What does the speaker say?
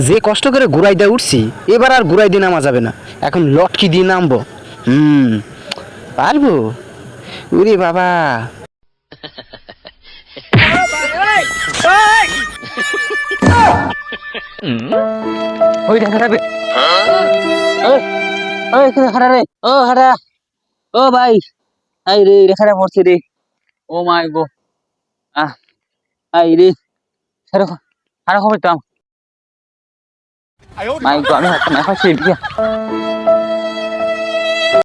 যে কষ্ট করে ঘুরাই দিয়ে উঠছি এবার আর ঘুরাই দিয়ে নামা যাবে না, এখন লটকি দিয়ে নামবো। পারবো? উরে বাবা, ওই দেখা রে ওই খাড়া রে, ও খাড়া, ও ভাই, আই রে রেখাটা পড়ছে রে, ও মাই গো, আই রে, খারাপ খবর তো মাই গো, আমি হাত মাথা ছেড়ে দিয়া